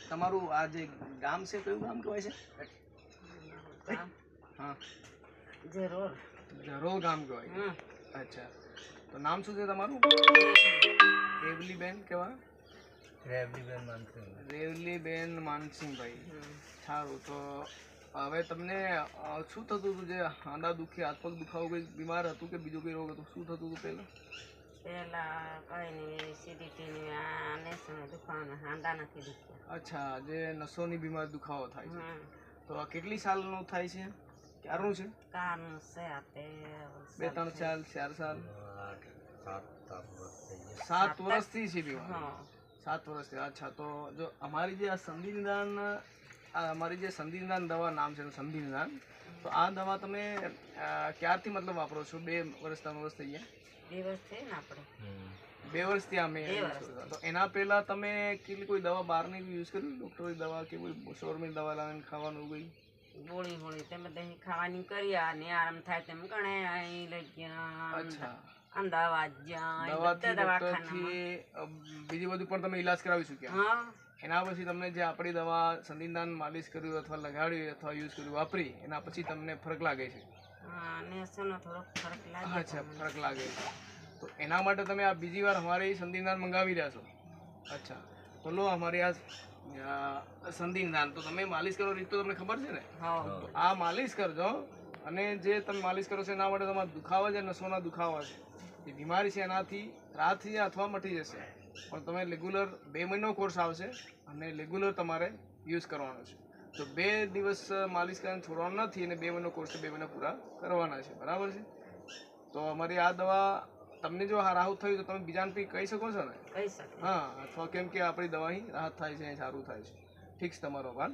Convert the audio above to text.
તમારું આ જે ગામ છે કયું ગામ કહેવાય છે? હા, જરોલ ગામ કહેવાય. અચ્છા, તો નામ શું છે તમારું? રેવલીબેન કેવા? રેવલીબેન માનસિંહભાઈ. સારું, તો હવે તમને શું થતું હતું? જે હાંડા દુખી, હાથ પગ દુખાવો, કોઈ બીમાર હતું કે બીજો કોઈ રોગ હતો? શું થતું હતું પહેલા? અચ્છા, જે નસોની બીમારી દુખાવો થાય છે. તો આ કેટલી સાલનું થાય છે? ક્યારનું છે? 2 3 સાલ 4 સાલ 7 વર્ષથી છે બીમારી. 7 વર્ષથી. અચ્છા, તો જો અમારી જે આ સંધિનિદાન, અમારી જે સંધિનિદાન દવા નામ છે સંધિનિદાન, તો આ દવા તમે ક્યારથી મતલબ વાપરો છો? 2 વર્ષ 3 વર્ષ થઈ ગયા? 2 વર્ષ થઈ ને આપણે. 2 વર્ષથી અમે. તો એના પહેલા તમે કેટલી કોઈ દવા બહારની યુઝ કરી? ડૉક્ટરની દવા કે કોઈ શોરની દવા લાવીને ખાવાનું કોઈ? ગોળી તે બધા ખાવાની કરી અને આરામ થાય તેમ ગણે અહીં લઈ ગયા. અચ્છા, અમદાવાદ જ્યાં દવાથી ડૉક્ટરથી બીજી બધું પણ તમે ઈલાજ કરાવી શક્યા? એના પછી તમને જે આપણી દવા સંધિનિદાન માલિશ કર્યું અથવા લગાડ્યું અથવા યુઝ કર્યું વાપરી, એના પછી તમને ફરક લાગે છે? અચ્છા, ફરક લાગે છે. તો એના માટે તમે આ બીજી વાર અમારી સંધિનિદાન મંગાવી રહ્યા છો? અચ્છા, તો લો અમારી આ સંધિનિદાન. તો તમે માલિશ કરો રીત તો તમને ખબર છે ને? તો આ માલિશ કરજો, અને જે તમે માલિશ કરો છો એના માટે તમારા દુખાવા, જે નસોના દુખાવા છે, જે બીમારી છે એનાથી રાહત થઈ જાય અથવા મટી જશે. પણ તમે રેગ્યુલર 2 મહિનો કોર્સ આવશે અને રેગ્યુલર તમારે યુઝ કરવાનો છે. તો 2 દિવસ માલિશ કરીને છોડવાનું નથી, અને 2 મહિનો કોર્સ 2 મહિના પૂરા કરવાના છે. બરાબર છે? તો અમારી આ દવા તમને જો રાહત થયું તો તમે બીજાને બી કહી શકો છો ને? હા, અથવા કેમ કે આપણી દવાથી રાહત થાય છે, સારું થાય છે. ઠીક છે, તમારો આભાર.